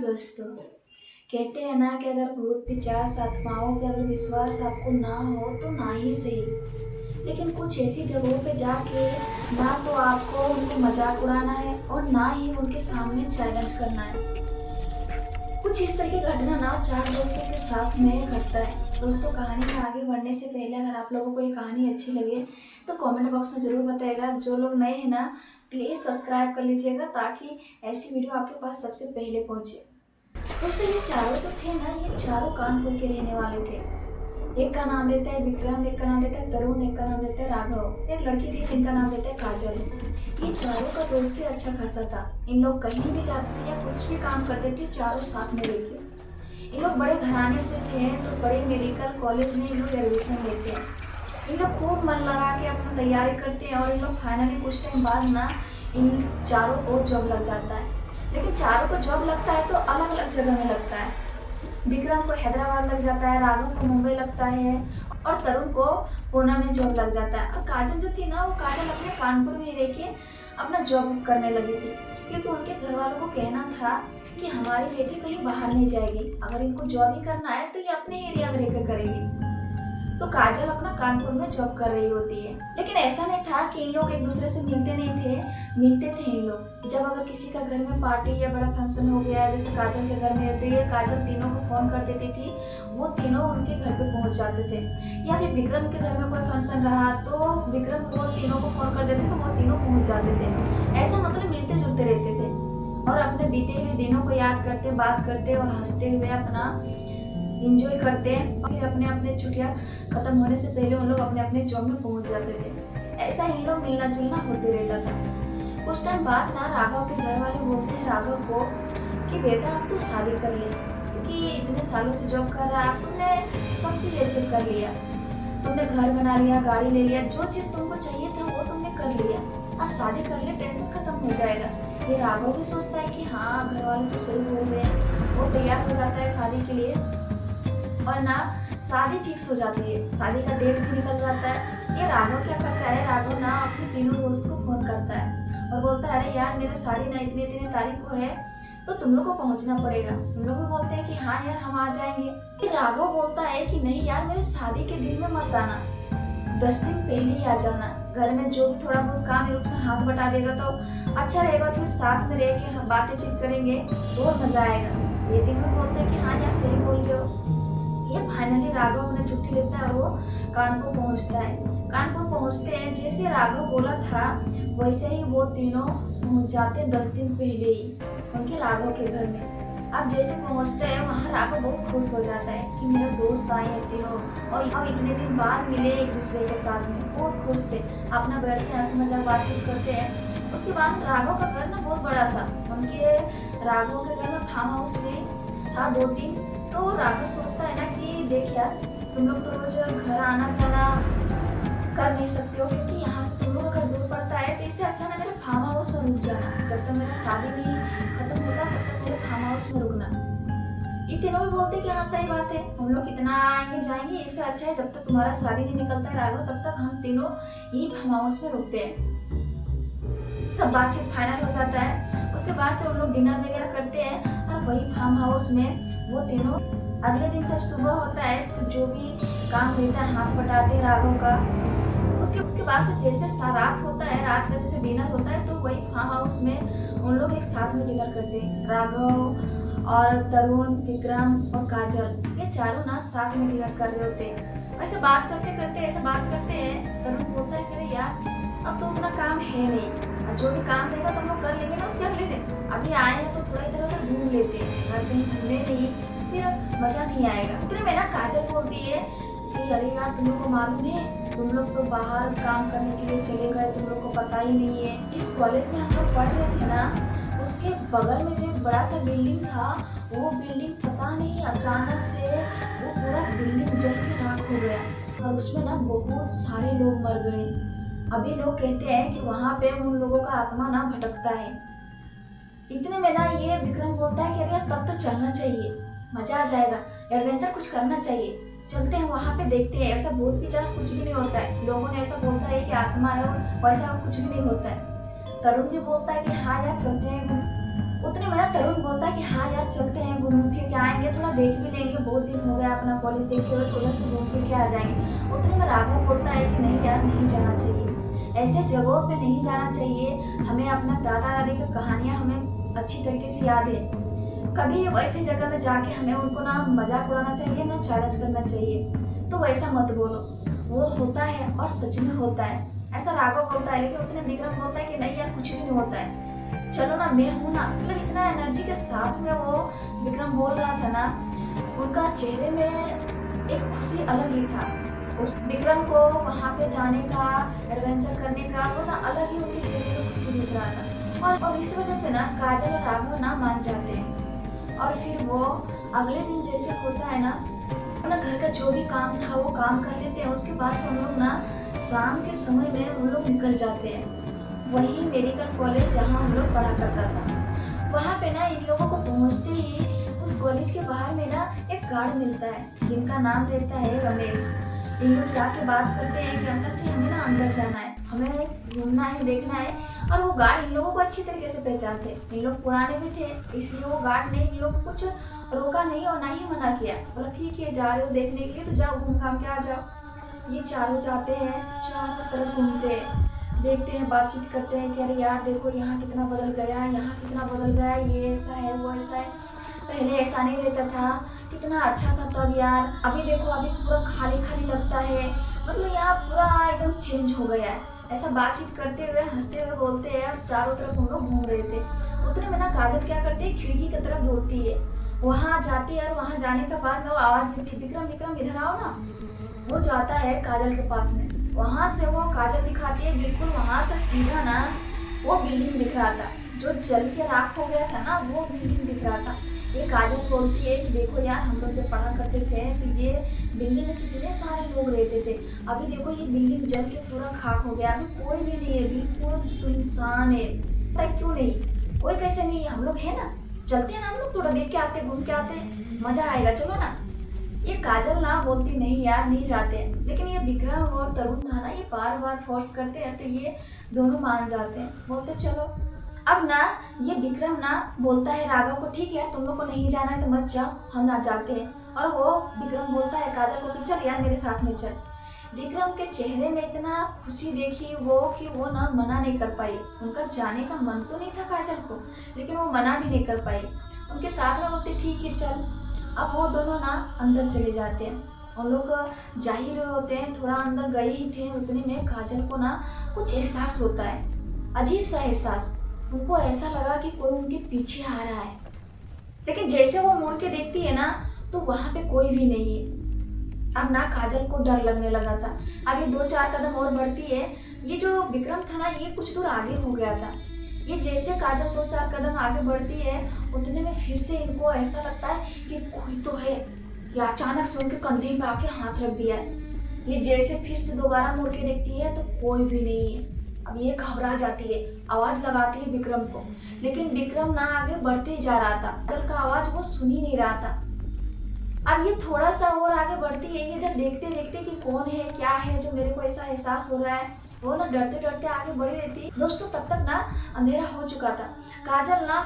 दोस्तों, कहते हैं ना कि अगर भूत पिशाच आत्माओं पे अगर विश्वास आपको ना हो तो ना ही सही। लेकिन कुछ ऐसी जगहों पे जाके ना तो आपको उनको मजाक उड़ाना है और ना ही उनके सामने चैलेंज करना है। कुछ इस तरह की घटना ना 4 दोस्तों के साथ में घटता है। दोस्तों, कहानी में आगे बढ़ने से पहले अगर आप लोगों को ये कहानी अच्छी लगे तो कमेंट बॉक्स में ज़रूर बताइएगा। जो लोग नए हैं ना, प्लीज़ सब्सक्राइब कर लीजिएगा ताकि ऐसी वीडियो आपके पास सबसे पहले पहुंचे। दोस्तों, ये चारों जो थे ना, ये चारों कानपुर के रहने वाले थे। एक का नाम रहता है विक्रम, एक का नाम रहता है तरुण, एक का नाम रहता है राघव, एक लड़की थी जिनका नाम रहता है काजल। ये चारों का दोस्ती अच्छा खासा था। इन लोग कहीं भी जाते थे या कुछ भी काम करते थे, चारों साथ में रहते। इन लोग बड़े घराने से थे तो बड़े मेडिकल कॉलेज में इन लोग एडमिशन लेते हैं। इन लोग खूब मन लगा के अपना तैयारी करते हैं और इन लोग फाइनली कुछ टाइम बाद ना इन चारों को जॉब लग जाता है। लेकिन चारों को जॉब लगता है तो अलग अलग जगह में लगता है। विक्रम को हैदराबाद लग जाता है, राघव को मुंबई लगता है और तरुण को पूना में जॉब लग जाता है। और काजल जो थी ना, वो काजल अपने कानपुर में रह के अपना जॉब करने लगी थी, क्योंकि उनके घर वालों को कहना था कि हमारी बेटी कहीं बाहर नहीं जाएगी, अगर इनको जॉब ही करना है तो ये अपने एरिया में रहकर करेगी। तो काजल अपना कानपुर में जॉब कर रही होती है। लेकिन ऐसा नहीं था कि इन लोग एक दूसरे से मिलते नहीं थे, मिलते थे इन लोग। जब अगर किसी का घर में पार्टी या बड़ा फंक्शन हो गया, जैसे काजल के घर में होती है, काजल तीनों को फोन कर देती थी, वो तीनों उनके घर पे पहुंच जाते थे। या फिर विक्रम के घर में कोई फंक्शन रहा तो विक्रम वो तीनों को फोन कर देते तो वो तीनों पहुंच जाते थे। ऐसा मतलब मिलते जुलते रहते थे और अपने बीते हुए दिनों को याद करते, बात करते और हंसते हुए अपना इंजॉय करते हैं। और फिर अपने अपने छुट्टियां खत्म होने से पहले उन लोग अपने अपने जॉब में पहुंच जाते थे। ऐसा इन लोग मिलना जुलना होते रहता था। कुछ टाइम बाद ना राघव के घर वाले बोलते हैं राघव को कि बेटा अब तू शादी कर ले, क्योंकि इतने सालों से जॉब कर रहा है, तुमने सब चीज़ अचीव कर लिया, तुमने घर बना लिया, गाड़ी ले लिया, जो चीज़ तुमको चाहिए था वो तुमने कर लिया, अब शादी कर ले, टेंशन खत्म हो जाएगा। ये राघव भी सोचता है कि हाँ, घर वाले तो सही बोल रहे हैं। वो तैयार हो जाता है शादी के लिए और ना शादी फिक्स हो जाती है, शादी का डेट भी निकल जाता है। ये राघव क्या करता है, राघव ना अपने तीनों दोस्त को फोन करता है और बोलता है अरे यार, मेरा शादी ना इतने इतने तारीख को है तो तुम लोग को पहुंचना पड़ेगा। तुम लोग भी बोलते हैं कि हाँ यार, हम आ जाएंगे। फिर राघव बोलता है कि नहीं यार, मेरे शादी के दिन में मत आना, 10 दिन पहले ही आ जाना। घर में जो भी थोड़ा बहुत काम है उसमें हाथ बटा देगा तो अच्छा रहेगा, फिर साथ में रह के बातें चीत करेंगे तो और मजा आएगा। ये तीनों बोलते हैं कि हाँ यार, सही बोल रहे हो। ये फाइनली राघव अपना छुट्टी लेता है और वो कानपुर पहुंचता है। कानपुर पहुंचते हैं, जैसे राघव बोला था वैसे ही वो तीनों पहुंच जाते 10 दिन पहले ही उनके राघव के घर में। अब जैसे पहुंचते हैं वहाँ राघव बहुत खुश हो जाता है कि मेरे दोस्त आए हैं तीनों और इतने दिन बाद मिले एक दूसरे के साथ में, बहुत खुश थे। अपना बैठ के हंसी मजाक बातचीत करते हैं। उसके बाद राघव का घर ना बहुत बड़ा था। उनके राघव के घर में फार्म हाउस भी था 2-3। तो राघव सोचता है ना कि देख यार, तुम लोग तो रोज घर आना जाना कर नहीं सकते हो, क्योंकि यहाँ से तुम लोग अगर दूर पड़ता है तो इससे अच्छा ना मेरे फार्म हाउस में रुक जाना। जब तक मेरा शादी नहीं खत्म होता तब तक मेरे फार्म हाउस में रुकना। ये तीनों भी बोलते कि हाँ सही बात है, हम लोग कितना आएंगे जाएंगे, इससे अच्छा है जब तक तुम्हारा शादी नहीं निकलता है राघव तब तक हम तीनों यही फार्म हाउस में रुकते हैं। सब बातचीत फाइनल हो जाता है। उसके बाद से उन लोग डिनर वगैरह करते हैं और वही फार्म हाउस में वो तीनों अगले दिन जब सुबह होता है तो जो भी काम रहता है हाथ बटाते राघव का। उसके बाद से जैसे रात होता है, रात का जैसे डिनर होता है तो वही फार्म हाउस में उन लोग एक साथ में डिनर करते हैं। राघव और तरुण, विक्रम और काजल, ये चारों ना साथ में डिनर कर रहे होते हैं। ऐसे बात करते करते हैं। तरुण बोलता है कि यार, अब तो उतना काम है नहीं, जो भी काम रहेगा तो हम लोग कर लेंगे ना उसके अगले दिन। अभी आए हैं तो थोड़ा इधर उधर घूम लेते हैं, घर कहीं घूमे नहीं फिर मजा नहीं आएगा। इतने में ना काजल बोलती है कि अरे यार, तुम लोग को मालूम है, तुम लोग तो बाहर काम करने के लिए चले गए, तुम लोग को पता ही नहीं है। जिस कॉलेज में हम लोग पढ़ रहे थे ना, उसके बगल में जो एक बड़ा सा बिल्डिंग था, वो बिल्डिंग पता नहीं अचानक से वो पूरा बिल्डिंग जल के राख हो गया और उसमें ना बहुत सारे लोग मर गए। अभी लोग कहते हैं कि वहाँ पे उन लोगों का आत्मा ना भटकता है। इतने में ना ये विक्रम बोलता है कि अरे तब तो चलना चाहिए, मजा आ जाएगा, एडवेंचर कुछ करना चाहिए, चलते हैं वहाँ पे देखते हैं। ऐसा भूत पिशाच कुछ भी नहीं होता है, लोगों ने ऐसा बोलता है कि आत्मा है और वैसा कुछ भी नहीं होता है। तरुण भी बोलता है कि हाँ यार चलते हैं। उतने में ना तरुण बोलता है कि हाँ यार चलते हैं, घूम फिर के आएंगे, थोड़ा देख भी लेंगे, बहुत दिन हो गया अपना कॉलेज देखे हुए, थोड़ा सा घूम फिर के आ जाएंगे। उतने में राघव बोलता है कि नहीं यार, नहीं जाना चाहिए, ऐसे जगहों पे नहीं जाना चाहिए, हमें अपना दादा दादी की कहानियाँ हमें अच्छी तरीके से याद है, कभी वैसी जगह में जाके हमें उनको ना मजाक उड़ाना चाहिए ना चैलेंज करना चाहिए, तो वैसा मत बोलो। वो होता है और सच में होता है, ऐसा राघव बोलता है। लेकिन उतने विक्रम बोलता है कि नहीं यार, कुछ भी नहीं होता है, चलो ना, मैं हूँ ना। मतलब इतना एनर्जी के साथ में वो विक्रम बोल रहा था ना, उनका चेहरे में एक खुशी अलग ही था। उस विक्रम को वहाँ पे जाने का, एडवेंचर करने का, वो ना अलग ही उनके चेहरे में खुशी दिख रहा था। और इस वजह से ना काजल और राघव ना मान जाते हैं। और फिर वो अगले दिन जैसे होता है ना, अपना घर का जो भी काम था वो काम कर लेते हैं। उसके बाद से हम लोग ना शाम के समय में हम लोग निकल जाते हैं वही मेडिकल कॉलेज जहाँ हम लोग पढ़ा करता था। वहाँ पे ना इन लोगों को पहुँचते ही उस कॉलेज के बाहर में ना एक गार्ड मिलता है जिनका नाम रहता है रमेश। इन लोग जाके बात करते हैं कि अंकल जी हमें ना अंदर जाना है, हमें घूमना है, देखना है। और वो गार्ड इन लोगों को अच्छी तरीके से पहचानते, इन लोग पुराने भी थे, इसलिए वो गार्ड ने इन लोग को कुछ रोका नहीं और ना ही मना किया। बोला ठीक है, जा रहे हो देखने के लिए तो जाओ, घूम घाम के आ जाओ। ये चारों जाते हैं, चारों तरफ घूमते हैं, देखते हैं, बातचीत करते हैं कि अरे यार देखो यहाँ कितना बदल गया है, यहाँ कितना बदल गया है, ये ऐसा है वो ऐसा है, पहले ऐसा नहीं रहता था, कितना अच्छा था तब यार, अभी देखो अभी पूरा खाली खाली लगता है, मतलब यहाँ पूरा एकदम चेंज हो गया है। ऐसा बातचीत करते हुए हंसते हुए बोलते हैं। चारों तरफ हम लोग घूम रहे थे। उतने में ना काजल क्या करती है, खिड़की की तरफ दौड़ती है, वहाँ जाती है और वहाँ जाने के बाद में वो आवाज़ देती है, विक्रम विक्रम इधर आओ ना। वो जाता है काजल के पास में, वहाँ से वो काजल दिखाती है, बिल्कुल वहाँ से सीधा ना वो बिल्डिंग दिख रहा था, जो जल के राख हो गया था ना, वो बिल्डिंग दिख रहा था। ये काजल बोलती है कि देखो यार, हम लोग जब पढ़ा करते थे तो ये बिल्डिंग में कितने सारे लोग रहते थे, अभी देखो ये बिल्डिंग जल के पूरा खाक हो गया, अभी कोई भी नहीं है, बिल्कुल सुनसान है। पता है क्यों नहीं, कोई कैसे नहीं है, हम लोग है ना, चलते हैं ना, हम लोग थोड़ा देख के आते, घूम के आते, मजा आएगा, चलो ना। ये काजल ना बोलती नहीं यार, नहीं जाते हैं। लेकिन ये विक्रम और तरुण था ना, ये बार बार फोर्स करते हैं तो ये दोनों मान जाते हैं, बोलते चलो। अब ना ये विक्रम ना बोलता है राघव को, ठीक है यार, तुम लोग को नहीं जाना है तो मत जाओ, हम ना जाते हैं। और वो विक्रम बोलता है काजल को कि चल यार मेरे साथ में चल। विक्रम के चेहरे में इतना खुशी देखी वो कि वो ना मना नहीं कर पाई। उनका जाने का मन तो नहीं था काजल को, लेकिन वो मना भी नहीं कर पाई, उनके साथ में बोलते ठीक है चल। अब वो दोनों ना अंदर चले जाते हैं। उन लोग जा ही रहे होते हैं, थोड़ा अंदर गए ही थे, उतने में काजल को ना कुछ एहसास होता है, अजीब सा एहसास। उनको ऐसा लगा कि कोई उनके पीछे आ रहा है, लेकिन जैसे वो मुड़ के देखती है ना तो वहाँ पे कोई भी नहीं है। अब ना काजल को डर लगने लगा था। अब ये 2-4 कदम और बढ़ती है, ये जो विक्रम था ना ये कुछ दूर आगे हो गया था। ये जैसे काजल 2-4 कदम आगे बढ़ती है, उतने में फिर से इनको ऐसा लगता है कि कोई तो है। ये अचानक से उनके कंधे पे आके हाथ रख दिया है। ये जैसे फिर से दोबारा मुड़ के देखती है तो कोई भी नहीं है। अब ये घबरा जाती है, आवाज़ लगाती है विक्रम को, लेकिन विक्रम ना आगे बढ़ते ही जा रहा था, काजल का आवाज़ वो सुन ही नहीं रहा था। अब ये थोड़ा सा और आगे बढ़ती है, ये इधर देखते देखते कि कौन है क्या है जो मेरे को ऐसा एहसास हो रहा है, वो ना डरते डरते आगे बढ़ी रहती है। दोस्तों तब तक ना अंधेरा हो चुका था। काजल ना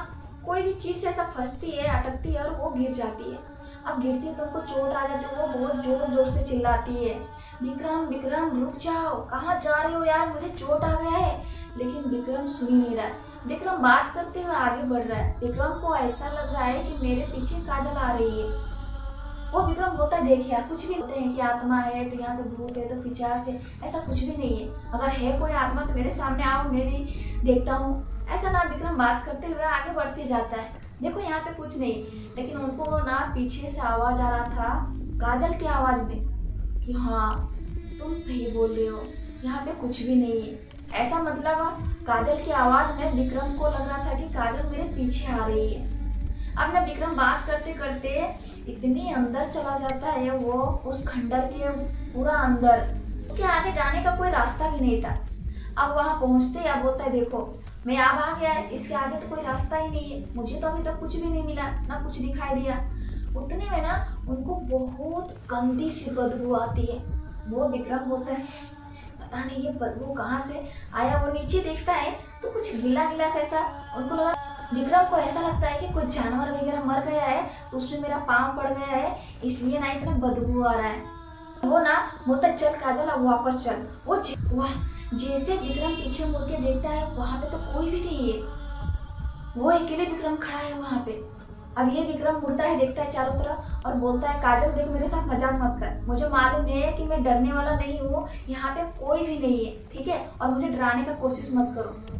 कोई भी चीज़ से ऐसा फंसती है, अटकती है और वो गिर जाती है। अब गिरती है तो उनको चोट आ जाती है, वो बहुत जोर जोर से चिल्लाती है, विक्रम विक्रम रुक जाओ, कहाँ जा रहे हो यार, मुझे चोट आ गया है। लेकिन विक्रम सुन ही नहीं रहा है। विक्रम बात करते हुए आगे बढ़ रहा है। विक्रम को ऐसा लग रहा है कि मेरे पीछे काजल आ रही है। वो विक्रम बोलता है देख यार, कुछ भी होते हैं कि आत्मा है तो यहाँ पे भूत है तो पिशाच है, ऐसा कुछ भी नहीं है, अगर है कोई आत्मा तो मेरे सामने आओ, मैं भी देखता हूँ। ऐसा ना विक्रम बात करते हुए आगे बढ़ते जाता है, देखो यहाँ पे कुछ नहीं। लेकिन उनको ना पीछे से आवाज़ आ रहा था काजल की आवाज़ में कि हाँ तुम सही बोल रहे हो, यहाँ पे कुछ भी नहीं है। ऐसा मतलब काजल की आवाज़ में विक्रम को लग रहा था कि काजल मेरे पीछे आ रही है। अब ना विक्रम बात करते करते इतनी अंदर चला जाता है वो, उस खंडर के पूरा अंदर, उसके आगे जाने का कोई रास्ता भी नहीं था। अब वहाँ पहुँचते ही अब बोलता है देखो मैं अब आ गया है, इसके आगे तो कोई रास्ता ही नहीं है, मुझे तो अभी तक कुछ भी नहीं मिला, ना कुछ दिखाई दिया। उतने में ना उनको बहुत गंदी सी बदबू आती है। वो विक्रम बोलता है पता नहीं ये बदबू कहाँ से आया। वो नीचे देखता है तो कुछ गीला गीला सा ऐसा, उनको लगा विक्रम को ऐसा लगता है कि कोई जानवर वगैरह मर गया है तो उसमें मेरा पाँव पड़ गया है, इसलिए ना इतना बदबू आ रहा है। वो ना बोलता चल काजल अब वापस चल। वाह, जैसे विक्रम पीछे मुड़ के देखता है वहाँ पे तो कोई भी नहीं है, वो अकेले विक्रम खड़ा है वहाँ पे। अब ये विक्रम मुड़ता है, देखता है चारों तरफ और बोलता है काजल देख मेरे साथ मजाक मत कर, मुझे मालूम है कि मैं डरने वाला नहीं हूँ, यहाँ पे कोई भी नहीं है, ठीक है, और मुझे डराने का कोशिश मत करो।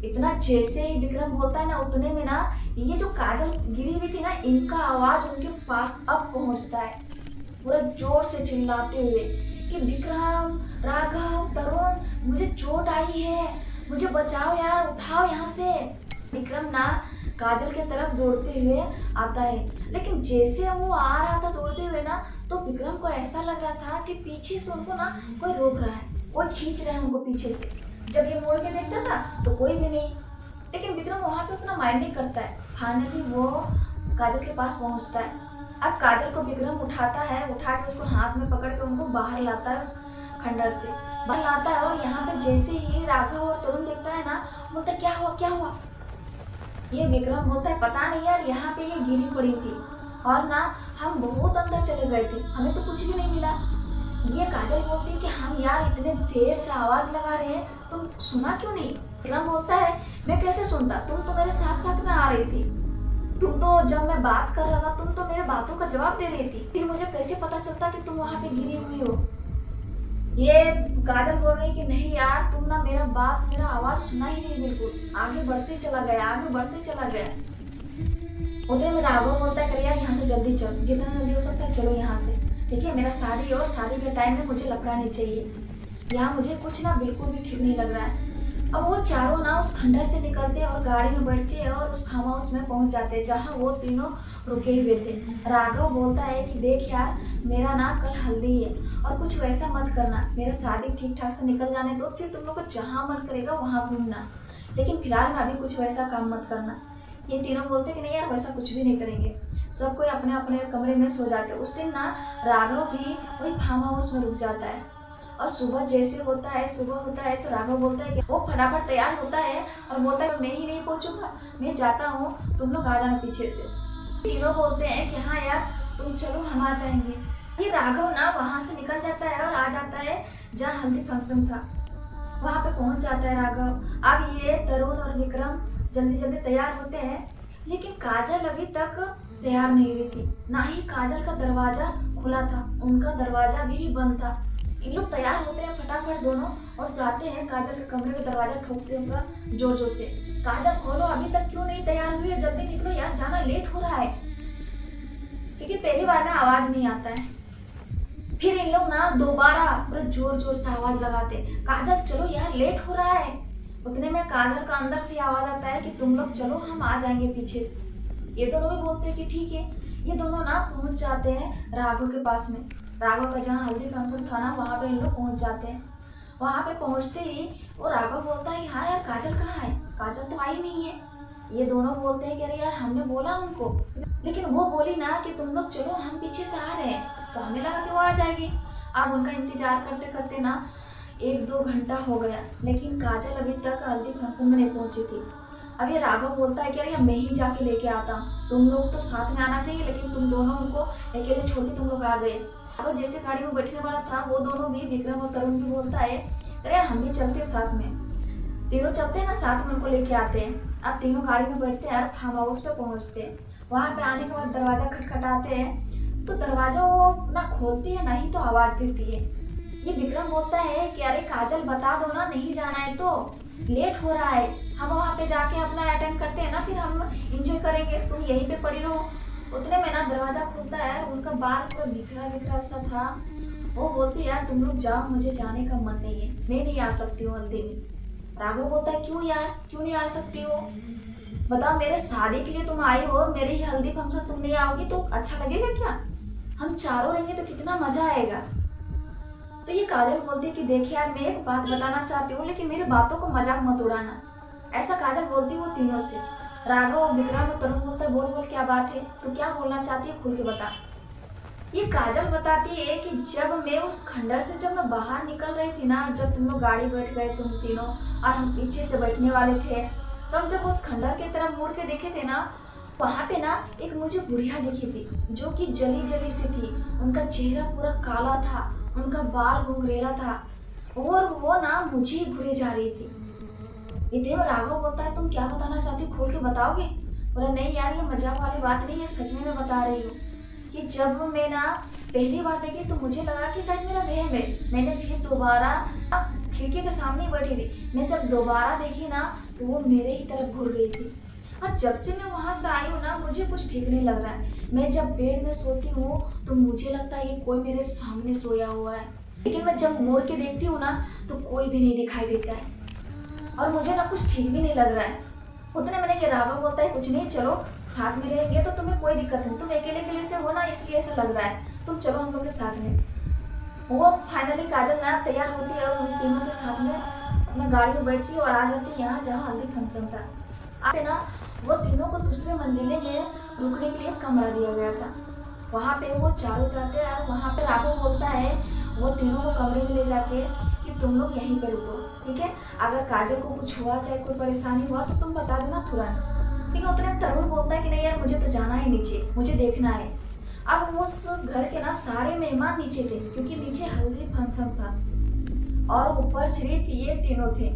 इतना जैसे ही विक्रम बोलता है ना उतने में ना ये जो काजल गिरी हुई थी ना इनका आवाज उनके पास अब पहुंचता है, पूरा जोर से चिल्लाते हुए कि विक्रम, राघव, तरुण, मुझे चोट आई है, मुझे बचाओ यार, उठाओ यहाँ से। विक्रम ना काजल के तरफ दौड़ते हुए आता है, लेकिन जैसे वो आ रहा था दौड़ते हुए ना तो विक्रम को ऐसा लग रहा था कि पीछे से उनको ना कोई रोक रहा है, कोई खींच रहा है उनको पीछे से। जब ये मोड़ के देखता था तो कोई भी नहीं, लेकिन विक्रम वहाँ पे उतना माइंड नहीं करता है। फाइनली वो काजल के पास पहुँचता है। अब काजल को विक्रम उठाता है, उठा के उसको हाथ में पकड़ के उनको बाहर लाता है, उस खंडर से बाहर लाता है। और यहाँ पे जैसे ही राघव और तरुण देखता है ना बोलता है क्या हुआ क्या हुआ। ये विक्रम बोलता है पता नहीं यार, यहाँ पे ये गिरी पड़ी थी और ना हम बहुत अंदर चले गए थे, हमें तो कुछ भी नहीं मिला। ये काजल बोलती है कि हम यार इतने देर से आवाज लगा रहे हैं, तुम सुना क्यों नहीं। विक्रम बोलता है मैं कैसे सुनता, तुम तो मेरे साथ साथ में आ रही थी, तुम तो जब मैं बात कर रहा था तुम तो मेरे बातों का जवाब दे रही थी, फिर मुझे कैसे पता चलता कि तुम वहाँ पे गिरी हुई हो। ये काजल बोल रही कि नहीं यार, तुम ना मेरा आवाज सुना ही नहीं, बिल्कुल आगे बढ़ते चला गया। उतने में राघव बोलता है कर यार यहाँ से जल्दी चल, जितना जल्दी हो सकता है चलो यहाँ से, ठीक है, मेरा शादी और शादी के टाइम में मुझे लफड़ा नहीं चाहिए, यहाँ मुझे कुछ ना बिल्कुल भी ठीक नहीं लग रहा है। अब वो चारों ना उस खंडर से निकलते हैं और गाड़ी में बैठते हैं और उस फार्म हाउस में पहुंच जाते हैं जहाँ वो तीनों रुके हुए थे। राघव बोलता है कि देख यार, मेरा ना कल हल्दी है और कुछ वैसा मत करना, मेरा शादी ठीक ठाक से निकल जाने दो, फिर तुम लोग को जहाँ मन करेगा वहाँ घूमना, लेकिन फिलहाल में अभी कुछ वैसा काम मत करना। ये तीनों बोलते कि नहीं यार वैसा कुछ भी नहीं करेंगे। सब कोई अपने अपने कमरे में सो जाते हैं। उस दिन ना राघव भी वही फार्म हाउस में रुक जाता है और सुबह होता है तो राघव बोलता है कि वो फटाफट तैयार होता है और बोलता है मैं ही नहीं पहुंचूंगा, मैं जाता हूँ, तुम लोग आ जाना पीछे से। तीनों बोलते हैं कि हाँ यार तुम चलो, हम आ जाएंगे। ये राघव ना वहाँ से निकल जाता है और आ जाता है जहाँ हल्दी फंक्शन था, वहाँ पे पहुँच जाता है राघव। अब ये तरुण और विक्रम जल्दी जल्दी तैयार होते हैं, लेकिन काजल अभी तक तैयार नहीं हुई थी, ना ही काजल का दरवाजा खुला था, उनका दरवाजा अभी भी बंद था। इन लोग तैयार होते हैं फटाफट दोनों और जाते हैं काजल के कमरे का दरवाजा ठोकते हुए जोर जोर से, काजल खोलो, अभी तक क्यों नहीं तैयार हुई है, जल्दी निकलो यार, जाना लेट हो रहा है। क्योंकि पहली बार में आवाज नहीं आता है। फिर इन लोग ना दोबारा पूरा जोर जोर से आवाज लगाते, काजल चलो यार लेट हो रहा है। उतने में काजल का अंदर से आवाज आता है कि तुम लोग चलो, हम आ जाएंगे पीछे से। ये दोनों भी बोलते हैं कि ठीक है। ये दोनों ना पहुंच जाते हैं राघव के पास में, राघव का जहाँ हल्दी फंक्शन था ना वहाँ पे इन लोग पहुंच जाते हैं। वहाँ पे पहुँचते ही वो राघव बोलता है कि हाँ यार काजल कहाँ है, काजल तो आई नहीं है। ये दोनों बोलते हैं कि अरे यार हमने बोला उनको, लेकिन वो बोली ना कि तुम लोग चलो, हम पीछे से आ रहे हैं, तो हमें लगा कि वो आ जाएगी। अब उनका इंतजार करते करते ना 1-2 घंटा हो गया, लेकिन काजल अभी तक हल्दी फंक्शन में नहीं पहुंची थी। अब ये राघव बोलता है कि अरे मैं ही जाके लेके आता हूँ, तुम लोग तो साथ में आना चाहिए, लेकिन तुम दोनों उनको अकेले छोड़ के तुम लोग आ गए। और जैसे गाड़ी में बैठने वाला था वो दोनों भी, विक्रम और तरुण भी बोलता है अरे यार हम भी चलते हैं साथ में। तीनों चलते हैं ना, साथ में उनको लेके आते हैं। अब तीनों गाड़ी में बैठते हैं और फार्म हाउस पे पहुँचते हैं। वहाँ पे आने के बाद दरवाजा खटखटाते हैं तो दरवाजा वो ना खोलती है ना ही तो आवाज़ देती है। ये विक्रम बोलता है कि अरे काजल बता दो ना, नहीं जाना है तो, लेट हो रहा है, हम वहाँ पे जाके अपना अटेंड करते हैं ना, फिर हम एंजॉय करेंगे, तुम यहीं पे पड़ी रहो। उतने में ना दरवाजा खुलता है और उनका बाल पूरा बिखरा बिखरा सा था। वो बोलती है यार तुम लोग जाओ, मुझे जाने का मन नहीं है, मैं नहीं आ सकती हूँ हल्दी में। राघव बोलता है क्यों यार, क्यों नहीं आ सकती हो, बताओ, मेरे शादी के लिए तुम आई हो, मेरे ही हल्दी फंक्शन तुम नहीं आओगी तो अच्छा लगेगा क्या, हम चारों रहेंगे तो कितना मजा आएगा। तो ये काजल बोलती है कि देखिए यार मैं एक बात बताना चाहती हूँ, लेकिन मेरी बातों को मजाक मत उड़ाना। ऐसा काजल बोलती वो तीनों से। राघव, विक्रम और तरुण बोलता है बोल बोल क्या बात है, तो क्या बोलना चाहती है खुल के बता। ये काजल बताती है कि जब मैं उस खंडर से जब मैं बाहर निकल रही थी ना, जब तुम लोग गाड़ी बैठ गए तुम तीनों और हम पीछे से बैठने वाले थे, तो हम जब उस खंडहर की तरफ मुड़ के देखे थे ना, वहाँ पे ना एक मुझे बुढ़िया दिखी थी जो कि जली जली सी थी। उनका चेहरा पूरा काला था, उनका बाल घुंघरेला था और वो ना मुझे ही घूरे जा रही थी। इतने में राघव बोलता है, तुम क्या बताना चाहती हो, खोल के बताओगे? बोला, नहीं यार, ये मजाक वाली बात नहीं है, सच में मैं बता रही हूँ कि जब मैं ना पहली बार देखी तो मुझे लगा कि शायद मेरा वहम है। मैंने फिर दोबारा खिड़की के सामने ही बैठी थी, मैं जब दोबारा देखी ना तो वो मेरे ही तरफ घूर रही थी। और जब से मैं वहाँ से आई हूँ ना, मुझे कुछ ठीक नहीं लग रहा है। मैं जब बेड में सोती हूँ तो मुझे लगता है कि कोई मेरे सामने सोया हुआ है, लेकिन मैं जब मुड़ के देखती हूँ ना तो कोई भी नहीं दिखाई देता है और मुझे ना कुछ ठीक भी नहीं लग रहा है। उतने मैंने ये राघव बोलता है, कुछ नहीं, चलो साथ में रहेंगे तो तुम्हें कोई दिक्कत नहीं, तुम अकेले अकेले से हो ना इसलिए ऐसा लग रहा है, तुम चलो हम लोग के साथ में। वो फाइनली काजल ना तैयार होती है और उन तीनों के साथ में अपना गाड़ी में बैठती है और आ जाती है यहाँ जहाँ हल्दी फंक्शन था। आप ना वो तीनों को दूसरे मंजिले में रुकने के लिए कमरा दिया गया था। वहाँ पे वो चारों जाते हैं और वहाँ पे राघव बोलता है वो तीनों को कमरे में ले जाके कि तुम लोग यहीं पे रुको, ठीक है, अगर काजल को कुछ हुआ, चाहे कोई परेशानी हुआ तो तुम बता देना तुरंत। ठीक है, उतने तरुण बोलता है कि नहीं यार, मुझे तो जाना है नीचे, मुझे देखना है। अब उस घर के ना सारे मेहमान नीचे थे क्योंकि नीचे हल्दी फंक्शन था और ऊपर सिर्फ ये तीनों थे।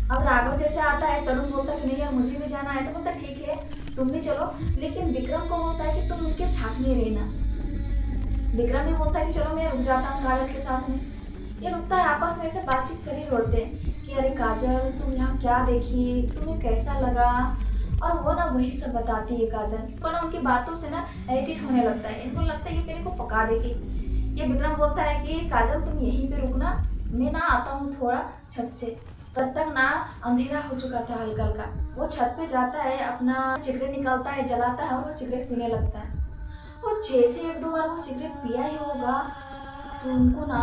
अब राघव जैसे आता है, तरुण बोलता है कि नहीं यार, मुझे भी जाना है, तो बोलता ठीक है तुम भी चलो, लेकिन विक्रम को बोलता है कि तुम उनके साथ में रहना। विक्रम भी बोलता है कि चलो मैं रुक जाता हूँ काजल के साथ में। ये रुकता है, आपस में ऐसे बातचीत कर ही होते हैं कि अरे काजल, तुम यहाँ क्या देखी, तुम्हें कैसा लगा, और वो ना वही सब बताती है काजल। पर ना उनकी बातों से ना इरिटेट होने लगता है, इनको लगता है ये मेरे को पका देगी। ये विक्रम बोलता है कि काजल तुम यहीं पे रुकना, मैं ना आता हूँ थोड़ा छत से। तब तक ना अंधेरा हो चुका था हल्का हल्का। वो छत पे जाता है, अपना सिगरेट निकालता है, जलाता है और वो सिगरेट पीने लगता है। वो जैसे एक दो बार वो सिगरेट पिया ही होगा तो उनको ना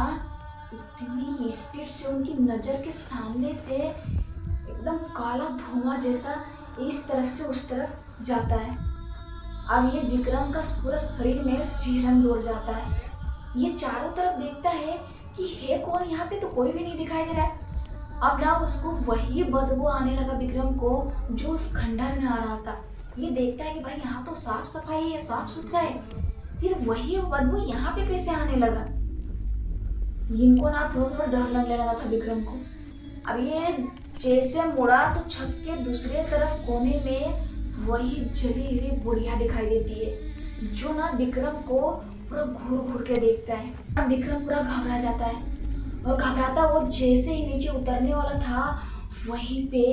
इतनी स्पीड से उनकी नज़र के सामने से एकदम काला धुआं जैसा इस तरफ से उस तरफ जाता है। अब ये विक्रम का पूरा शरीर में सिहरन दौड़ जाता है। ये चारों तरफ देखता है कि है कौन यहाँ पे, तो कोई भी नहीं दिखाई दे रहा है। अब ना उसको वही बदबू आने लगा विक्रम को जो उस खंडहर में आ रहा था। ये देखता है कि भाई यहाँ तो साफ सफाई है, साफ सुथरा है, फिर वही बदबू यहाँ पे कैसे आने लगा। इनको ना थोड़ा थोड़ा डर लगने लगा था विक्रम को। अब ये जैसे मुड़ा तो छत के दूसरे तरफ कोने में वही जली हुई बुढ़िया दिखाई देती है जो ना विक्रम को पूरा घूर घूर के देखता है। अब विक्रम पूरा घबरा जाता है और घबराता वो जैसे ही नीचे उतरने वाला था वहीं पे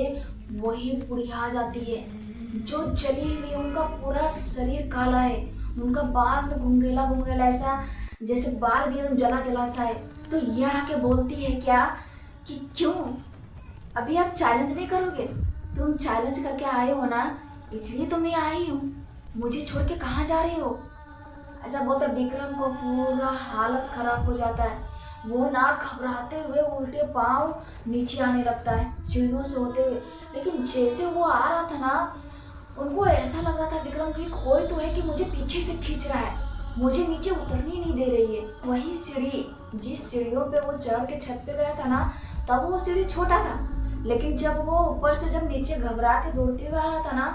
वही बुढ़िया आ जाती है जो जली हुई, उनका पूरा शरीर काला है, उनका बाल घुंघरेला घुंघरेला ऐसा जैसे बाल भी एकदम जला जला सा है। तो यह आके बोलती है क्या कि क्यों अभी आप चैलेंज नहीं करोगे, तुम चैलेंज करके आए हो ना, इसलिए तो मैं आई हूँ, मुझे छोड़ के कहाँ जा रहे हो। ऐसा बोलते विक्रम को पूरा हालत खराब हो जाता है। वो ना घबराते हुए उल्टे पाँव नीचे आने लगता है सीढ़ियों से होते हुए। लेकिन जैसे वो आ रहा था ना, उनको ऐसा लग रहा था विक्रम की कोई तो है कि मुझे पीछे से खींच रहा है, मुझे नीचे उतरने ही नहीं दे रही है। वही सीढ़ी, जिस सीढ़ियों पे वो चढ़ के छत पे गया था ना, तब वो सीढ़ी छोटा था, लेकिन जब वो ऊपर से जब नीचे घबरा के दौड़ते हुए आ रहा था ना,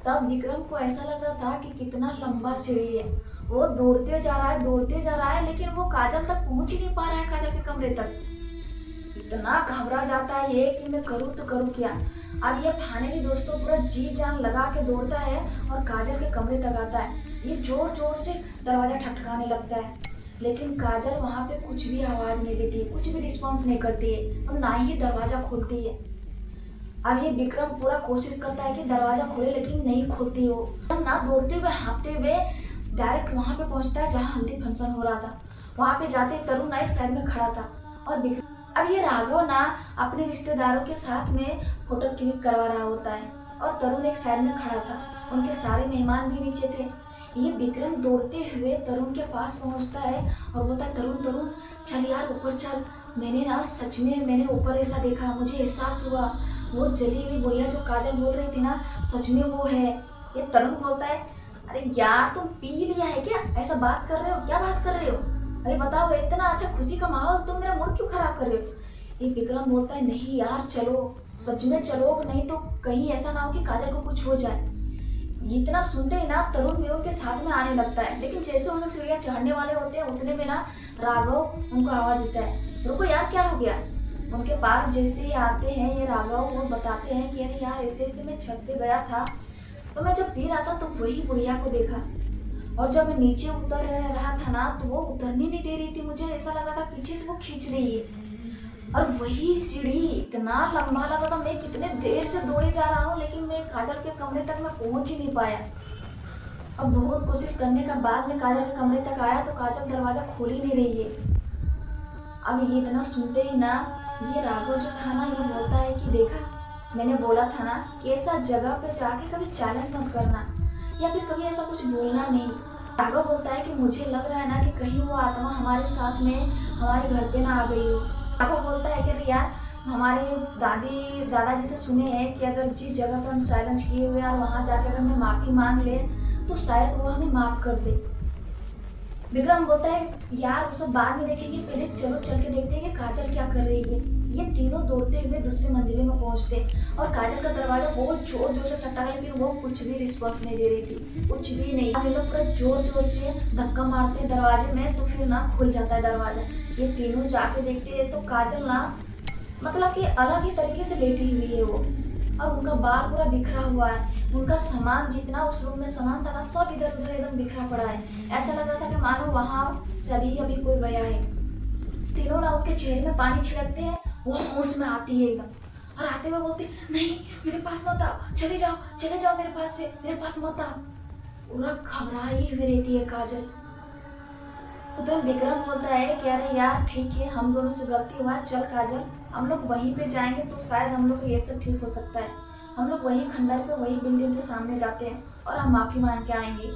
तब विक्रम को ऐसा लग रहा था कि कितना लंबा सीढ़ी है। वो दौड़ते जा रहा है, दौड़ते जा रहा है, लेकिन वो काजल तक पहुंच ही नहीं पा रहा है, काजल के कमरे तक। इतना घबरा जाता है ये कि मैं करूँ तो करूँ क्या। अब ये फाइनली दोस्तों पूरा जी जान लगा के दौड़ता है और काजल के कमरे तक आता है। ये जोर जोर से दरवाज़ा ठटकाने लगता है, लेकिन काजल वहाँ पे कुछ भी आवाज़ नहीं देती, कुछ भी रिस्पॉन्स नहीं करती है और ना ही दरवाज़ा खुलती है। अब ये विक्रम पूरा कोशिश करता है कि दरवाज़ा खुले, लेकिन नहीं खुलती हो। ना दौड़ते हुए हाँफते हुए डायरेक्ट वहाँ पे पहुँचता है जहाँ हल्दी फंक्शन हो रहा था। वहाँ पे जाते तरुण एक साइड में खड़ा था और विक्रम, अब ये राघव ना अपने रिश्तेदारों के साथ में फोटो क्लिक करवा रहा होता है और तरुण एक साइड में खड़ा था। उनके सारे मेहमान भी नीचे थे। ये विक्रम दौड़ते हुए तरुण के पास पहुंचता है और बोलता है, तरुण तरुण चल यार ऊपर चल, मैंने ना सच में मैंने ऊपर ऐसा देखा, मुझे एहसास हुआ वो जली हुई बुढ़िया जो काजल बोल रही थी ना, सच में वो है। ये तरुण बोलता है, अरे यार तुम पी लिया है क्या, ऐसा बात कर रहे हो, क्या बात कर रहे हो, अरे बताओ, इतना अच्छा खुशी का माहौल, तुम मेरा मूड क्यों खराब कर रहे हो। ये विक्रम बोलता है नहीं यार चलो, सच में चलो, नहीं तो कहीं ऐसा ना हो कि काजल को कुछ हो जाए। इतना सुनते ही ना तरुण भी उनके साथ में आने लगता है, लेकिन जैसे उन लोग सीढ़ियाँ चढ़ने वाले होते हैं उतने में ना राघव उनको आवाज देता है, रुको यार क्या हो गया। उनके पास जैसे ही आते हैं ये राघव, वो बताते हैं कि अरे यार ऐसे ऐसे मैं छत पे गया था, तो मैं जब पी रहा था तो वही बुढ़िया को देखा, और जब मैं नीचे उतर रहा था ना तो वो उतरने नहीं दे रही थी, मुझे ऐसा लग रहा था पीछे से वो खींच रही है। और वही सीढ़ी इतना लंबा लगा था, मैं कितने देर से दौड़े जा रहा हूँ लेकिन मैं काजल के कमरे तक मैं पहुँच ही नहीं पाया। अब बहुत कोशिश करने के बाद मैं काजल के कमरे तक आया तो काजल दरवाज़ा खोल ही नहीं रही है। अब ये इतना सुनते ही ना ये राघव जो था ना ये बोलता है कि देखा मैंने बोला था ना कि ऐसा जगह पे जाके कभी चैलेंज मत करना या फिर कभी ऐसा कुछ बोलना नहीं। राघव बोलता है कि मुझे लग रहा है ना कि कहीं वो आत्मा हमारे साथ में हमारे घर पे ना आ गई हो। राघव बोलता है कि अरे यार हमारे दादाजी से सुने हैं कि अगर जिस जगह पे हम चैलेंज किए हुए और वहाँ जाके अगर मैं माफ़ी मांग ले तो शायद वो हमें माफ़ कर दे। विक्रम बोलता है यार उसे बाद में देखेंगे, पहले चलो चल के देखते हैं कि काजल क्या कर रही है। ये तीनों दौड़ते हुए दूसरी मंजिले में पहुंचते और काजल का दरवाजा बहुत जोर जोर से ठटका, लेकिन वो कुछ भी रिस्पॉन्स नहीं दे रही थी, कुछ भी नहीं। हम लोग पूरा जोर जोर से धक्का मारते हैं दरवाजे में तो फिर ना खुल जाता है दरवाजा। ये तीनों जाके देखते हैं तो काजल ना मतलब कि अलग ही तरीके से लेटी हुई है वो, और उनका बाल पूरा बिखरा हुआ है, उनका सामान जितना उस रूम में सामान था ना सब इधर उधर एकदम बिखरा पड़ा है। ऐसा लग रहा था कि मानो वहाँ से अभी कोई गया है। तीनों ना उनके चेहरे में पानी छिड़कते हैं, वो होश में आती है एकदम, और आते हुए बोलते नहीं मेरे पास मत आओ, चले जाओ मेरे पास से, मेरे पास मत आओ। पूरा घबराई हुई रहती है काजल। तो विक्रम बोलता है कि अरे यार ठीक है हम दोनों से गलती हुआ, चल काजल हम लोग वहीं पे जाएंगे तो शायद हम लोग को ये सब ठीक हो सकता है। हम लोग वही खंडर पे वही बिल्डिंग के सामने जाते हैं और हम माफ़ी मांग के आएंगे।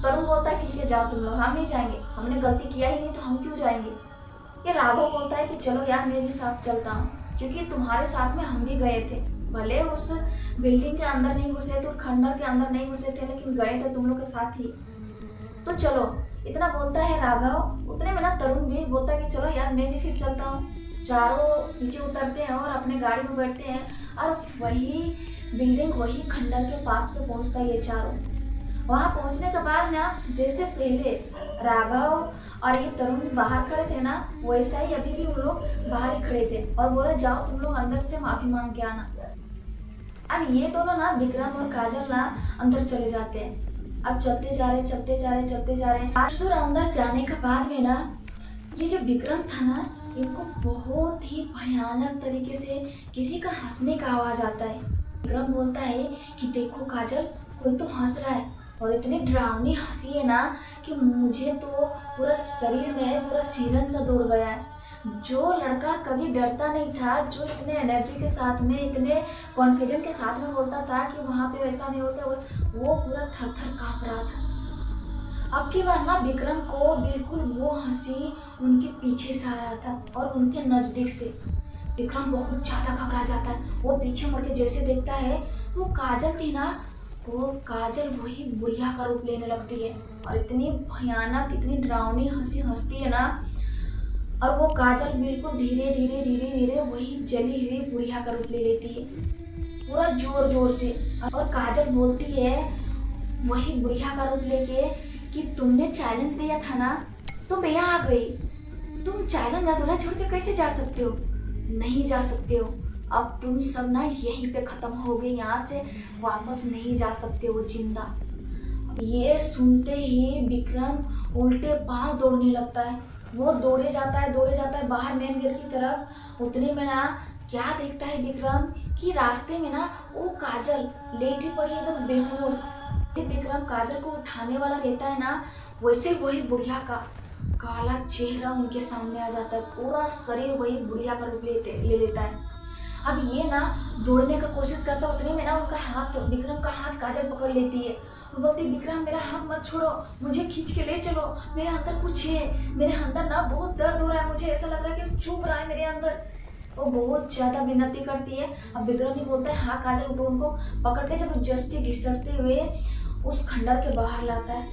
तरुण बोलता है ठीक है जाओ तुम लोग, हम नहीं जाएंगे, हमने गलती किया ही नहीं तो हम क्यों जाएंगे। ये राघव बोलता है कि चलो यार मैं भी साथ चलता हूँ, क्योंकि तुम्हारे साथ में हम भी गए थे, भले उस बिल्डिंग के अंदर नहीं घुसे थे और खंडर के अंदर नहीं घुसे थे, लेकिन गए थे तुम लोग के साथ ही, तो चलो। इतना बोलता है राघव, उतने में ना तरुण भी बोलता है कि चलो यार मैं भी फिर चलता हूँ। चारों नीचे उतरते हैं और अपने गाड़ी में बैठते हैं और वही बिल्डिंग वही खंडर के पास पे पहुँचता है ये चारों। वहाँ पहुँचने के बाद ना जैसे पहले राघव और ये तरुण बाहर खड़े थे ना, वैसा ही अभी भी उन लोग बाहर ही खड़े थे और बोला जाओ तुम लोग अंदर से माफ़ी मांग के आना। अब ये दोनों ना विक्रम और काजल ना अंदर चले जाते हैं। अब चलते जा रहे आज दूर अंदर जाने के बाद में ना ये जो विक्रम था ना इनको बहुत ही भयानक तरीके से किसी का हंसने का आवाज आता है। विक्रम बोलता है कि देखो काजल कोई तो हंस रहा है, और इतनी डरावनी हंसी है ना कि मुझे तो पूरा शरीर में पूरा सीरन सा दौड़ गया है। जो लड़का कभी डरता नहीं था, जो इतने एनर्जी के साथ में इतने कॉन्फिडेंट के साथ में बोलता था कि वहाँ पे वैसा नहीं होता, वो पूरा थर थर काँप रहा था। अब की बार ना विक्रम को बिल्कुल वो हंसी उनके पीछे से आ रहा था और उनके नज़दीक से। विक्रम बहुत ज़्यादा घबरा जाता है, वो पीछे मुड़ के जैसे देखता है वो काजल थी ना, वो काजल वही बुढ़िया का रूप लेने लगती है और इतनी भयानक इतनी डरावनी हंसी हंसती है ना, और वो काजल बिल्कुल धीरे धीरे वही जली हुई बुढ़िया का रूप ले लेती है पूरा जोर जोर से। और काजल बोलती है वही बुढ़िया का रूप लेके कि तुमने चैलेंज दिया था ना तो मैं यहाँ आ गई, तुम चैलेंज अधूरा छोड़ के कैसे जा सकते हो, नहीं जा सकते हो, अब तुम सब ना यहीं पे ख़त्म हो गए, यहाँ से वापस नहीं जा सकते हो जिंदा। ये सुनते ही विक्रम उल्टे पांव दौड़ने लगता है, वो दौड़े जाता है बाहर मेन गेट की तरफ। उतने में ना क्या देखता है विक्रम कि रास्ते में ना वो काजल लेटी पड़ी है एकदम बेहोश। विक्रम काजल को उठाने वाला रहता है ना, वैसे वही बुढ़िया का काला चेहरा उनके सामने आ जाता है, पूरा शरीर वही बुढ़िया का रूप ले लेता है। अब ये ना दौड़ने का कोशिश करता, उतने में ना उनका हाथ विक्रम का हाथ काजल पकड़ लेती है और बोलती विक्रम मेरा हाथ मत छोड़ो, मुझे खींच के ले चलो, मेरे अंदर कुछ है, मेरे अंदर ना बहुत दर्द हो रहा है, मुझे ऐसा लग रहा है कि चुभ रहा है मेरे अंदर। वो बहुत ज़्यादा विनती करती है। अब विक्रम भी बोलता है हाँ काजल उठो, उनको पकड़ के जबरदस्ती घिसटते हुए उस खंडर के बाहर लाता है।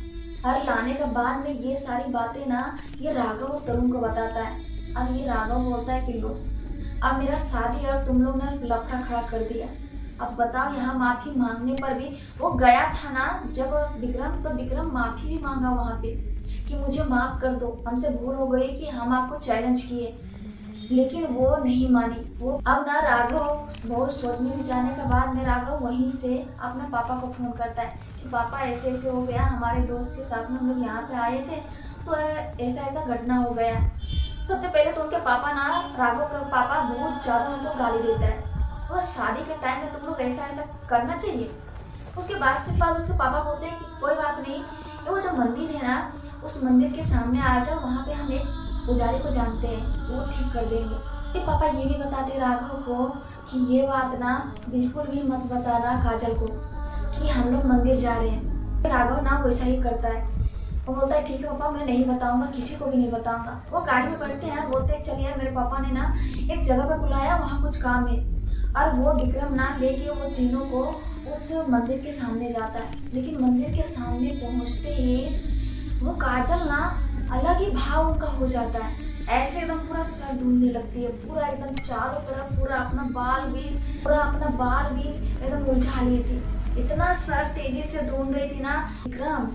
और लाने के बाद में ये सारी बातें ना ये राघव और तरुण को बताता है। अब ये राघव बोलता है कि लो अब मेरा शादी और तुम लोग ने लफड़ा खड़ा कर दिया। अब बताओ, यहाँ माफ़ी मांगने पर भी वो गया था ना जब विक्रम, तो विक्रम माफ़ी भी मांगा वहाँ पे कि मुझे माफ़ कर दो, हमसे भूल हो गई कि हम आपको चैलेंज किए, लेकिन वो नहीं मानी। वो अब ना राघव बहुत सोचने विचारने के बाद में राघव वहीं से अपने पापा को फ़ोन करता है कि पापा ऐसे ऐसे हो गया, हमारे दोस्त के साथ में हम लोग यहाँ पे आए थे तो ऐसा ऐसा घटना हो गया। सबसे पहले तो उनके पापा ना, राघव का पापा बहुत ज़्यादा उनको गाली देता है, वो शादी के टाइम में तुम लोग ऐसा ऐसा करना चाहिए। उसके बाद उसके पापा बोलते हैं कि कोई बात नहीं, वो जो मंदिर है ना उस मंदिर के सामने आ जाओ, वहाँ पे हम एक पुजारी को जानते हैं, वो ठीक कर देंगे। फिर पापा ये भी बताते राघव को कि ये बात ना बिल्कुल भी मत बताना काजल को कि हम लोग मंदिर जा रहे हैं। राघव ना वैसा ही करता है, वो बोलता है ठीक है पापा, मैं नहीं बताऊंगा, किसी को भी नहीं बताऊंगा। वो गाड़ी में बैठते हैं, बोलते हैं चलिए मेरे पापा ने ना एक जगह पे बुलाया, वहाँ कुछ काम है। और वो विक्रम ना लेके वो तीनों को उस मंदिर के सामने जाता है, लेकिन मंदिर के सामने पहुँचते ही वो काजल ना अलग ही भाव उनका हो जाता है, ऐसे एकदम पूरा सर ढूंढने लगती है, पूरा एकदम चारों तरफ पूरा अपना बाल भी एकदम उलझा ली थी, इतना सर तेजी से ढूंढ रही थी ना विक्रम।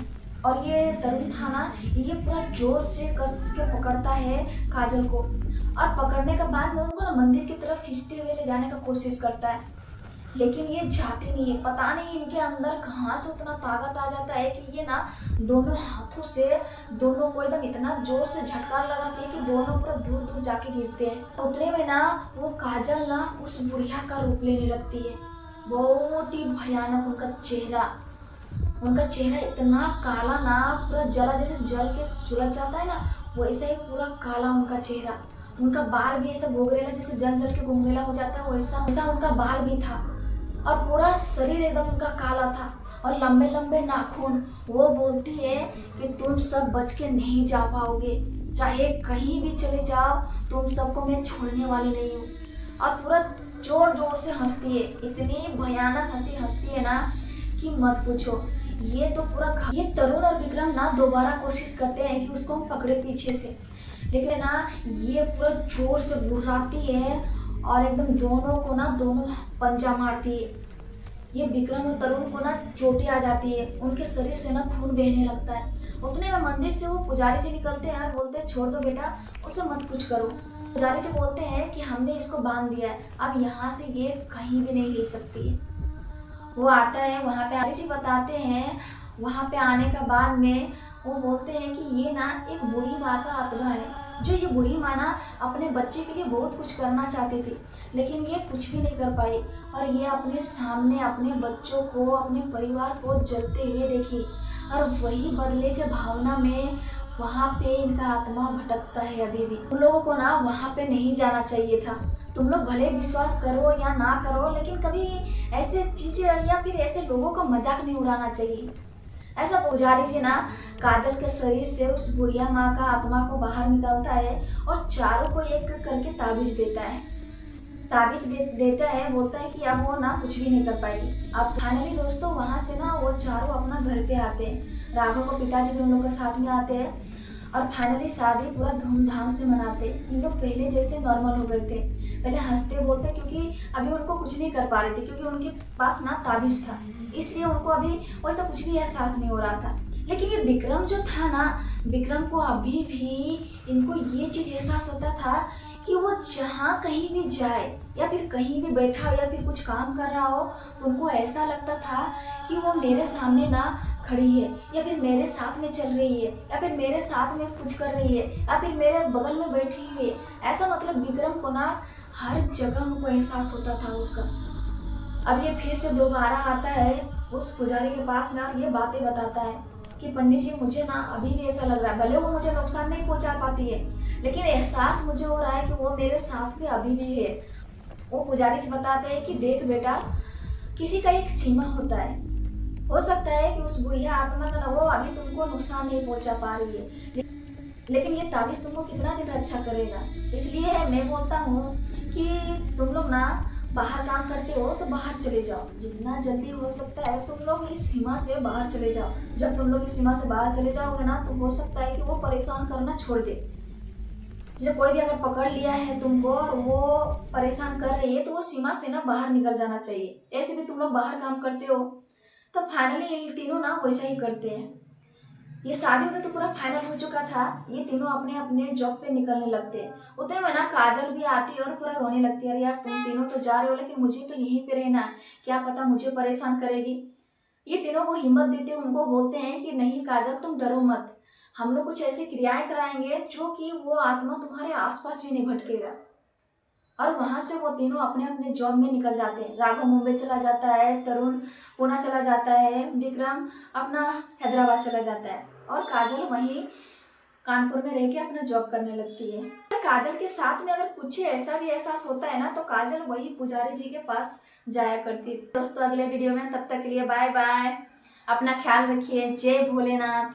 और ये तरुण था ना, ये पूरा जोर से कस के पकड़ता है काजल को, और पकड़ने के बाद में उनको ना मंदिर की तरफ खींचते हुए ले जाने का कोशिश करता है, लेकिन ये जाते नहीं है। पता नहीं इनके अंदर कहाँ से उतना ताकत आ जाता है कि ये ना दोनों हाथों से दोनों को एकदम इतना जोर से झटका लगाते हैं कि दोनों पूरा दूर दूर जाके गिरते हैं। उतने में ना वो काजल ना उस बुढ़िया का रूप लेने लगती है, बहुत ही भयानक उनका चेहरा इतना काला ना, पूरा जला जैसे जल के सुलझ जाता है ना वैसे ही पूरा काला उनका चेहरा। उनका बाल भी ऐसा घुंघरेला, जैसे जल जल के घुंघरेला हो जाता है वैसा उनका बाल भी था, और पूरा शरीर एकदम उनका काला था और लंबे लंबे नाखून। वो बोलती है कि तुम सब बच के नहीं जा पाओगे, चाहे कहीं भी चले जाओ, तुम सबको मैं छोड़ने वाली नहीं हूँ। और पूरा जोर जोर से हंसती है, इतनी भयानक हंसी हंसती है ना कि मत पूछो। ये तरुण और विक्रम ना दोबारा कोशिश करते हैं कि उसको हम पकड़े पीछे से, लेकिन ना ये पूरा जोर से गुर्राती है और एकदम दोनों पंजा मारती है। ये विक्रम और तरुण को ना चोटें आ जाती है, उनके शरीर से ना खून बहने लगता है। उतने में मंदिर से वो पुजारी जी निकलते हैं और बोलते हैं छोड़ दो बेटा, उसे मत कुछ करो। पुजारी जी बोलते हैं कि हमने इसको बांध दिया है, अब यहाँ से ये कहीं भी नहीं हिल सकती है। वो आता है वहाँ पे, पुजारी जी बताते हैं, वहाँ पे आने के बाद में वो बोलते हैं कि ये ना एक बूढ़ी माँ का आत्मा है, जो ये बूढ़ी माँ ना अपने बच्चे के लिए बहुत कुछ करना चाहती थी, लेकिन ये कुछ भी नहीं कर पाई, और ये अपने सामने अपने बच्चों को, अपने परिवार को जलते हुए देखी, और वही बदले के भावना में वहाँ पे इनका आत्मा भटकता है अभी भी। तुम लोगों को ना वहाँ पे नहीं जाना चाहिए था। तुम लोग भले विश्वास करो या ना करो, लेकिन कभी ऐसे चीज़ें या फिर ऐसे लोगों का मजाक नहीं उड़ाना चाहिए। ऐसा पुजारी जी ना काजल के शरीर से उस बुढ़िया माँ का आत्मा को बाहर निकालता है और चारों को एक करके ताबीज देता है। देता है, बोलता है कि अब वो ना कुछ भी नहीं कर पाएगी। अब फाइनली दोस्तों वहाँ से ना वो चारों अपना घर पे आते हैं। राघव को पिताजी भी उन लोगों के साथ में आते हैं और फाइनली शादी पूरा धूमधाम से मनाते। इन लोग पहले जैसे नॉर्मल हो गए थे, पहले हंसते बोलते, क्योंकि अभी उनको कुछ नहीं कर पा रहे थे, क्योंकि उनके पास ना ताबीज था, इसलिए उनको अभी वैसा कुछ भी एहसास नहीं हो रहा था। लेकिन ये विक्रम जो था ना, विक्रम को अभी भी इनको ये चीज़ एहसास होता था कि वो जहाँ कहीं भी जाए या फिर कहीं भी बैठा हो या फिर कुछ काम कर रहा हो, तो उनको ऐसा लगता था कि वो मेरे सामने ना खड़ी है, या फिर मेरे साथ में चल रही है, या फिर मेरे साथ में कुछ कर रही है, या फिर मेरे बगल में बैठी हुई है। ऐसा मतलब विक्रम को ना हर जगह उनको एहसास होता था उसका। अब ये फिर से दोबारा आता है उस पुजारी के पास में और ये बातें बताता है कि पंडित जी मुझे ना अभी भी ऐसा लग रहा है, भले वो मुझे नुकसान नहीं पहुंचा पाती है, लेकिन एहसास मुझे हो रहा है कि वो मेरे साथ में अभी भी है। वो पुजारी जी बताते हैं कि देख बेटा, किसी का एक सीमा होता है, हो सकता है कि उस बुढ़िया आत्मा का ना वो अभी तुमको नुकसान नहीं पहुंचा पा रही है, लेकिन ये ताबीज तुमको कितना दिन रक्षा करेगा। इसलिए मैं बोलता हूँ कि तुम लोग ना बाहर काम करते हो तो बाहर चले जाओ, जितना जल्दी हो सकता है तुम लोग इस सीमा से बाहर चले जाओ। जब तुम लोग इस सीमा से बाहर चले जाओगे ना, तो हो सकता है कि वो परेशान करना छोड़ दे। जैसे कोई भी अगर पकड़ लिया है तुमको और वो परेशान कर रही है तो वो सीमा से ना बाहर निकल जाना चाहिए। ऐसे भी तुम लोग बाहर काम करते हो, तो फाइनली ये तीनों ना वैसा ही करते हैं। ये शादी होकर तो पूरा फाइनल हो चुका था, ये तीनों अपने अपने जॉब पे निकलने लगते हैं। उतने में ना काजल भी आती है और पूरा रोने लगती है, अरे यार तुम तीनों तो जा रहे हो लेकिन मुझे तो यहीं पे रहना है, क्या पता मुझे परेशान करेगी। ये तीनों को हिम्मत देते हैं, उनको बोलते हैं कि नहीं काजल तुम डरो मत, हम लोग कुछ ऐसी क्रियाएं कराएंगे जो कि वो आत्मा तुम्हारे आसपास भी नहीं भटकेगा। और वहां से वो तीनों अपने अपने जॉब में निकल जाते हैं। राघव मुंबई चला जाता है, तरुण पूना चला जाता है, विक्रम अपना हैदराबाद चला जाता है और काजल वहीं कानपुर में रह के अपना जॉब करने लगती है। काजल के साथ में अगर कुछ ऐसा भी एहसास होता है ना तो काजल वही पुजारी जी के पास जाया करती है। दोस्तों अगले वीडियो में, तब तक के लिए बाय बाय, अपना ख्याल रखिए, जय भोलेनाथ।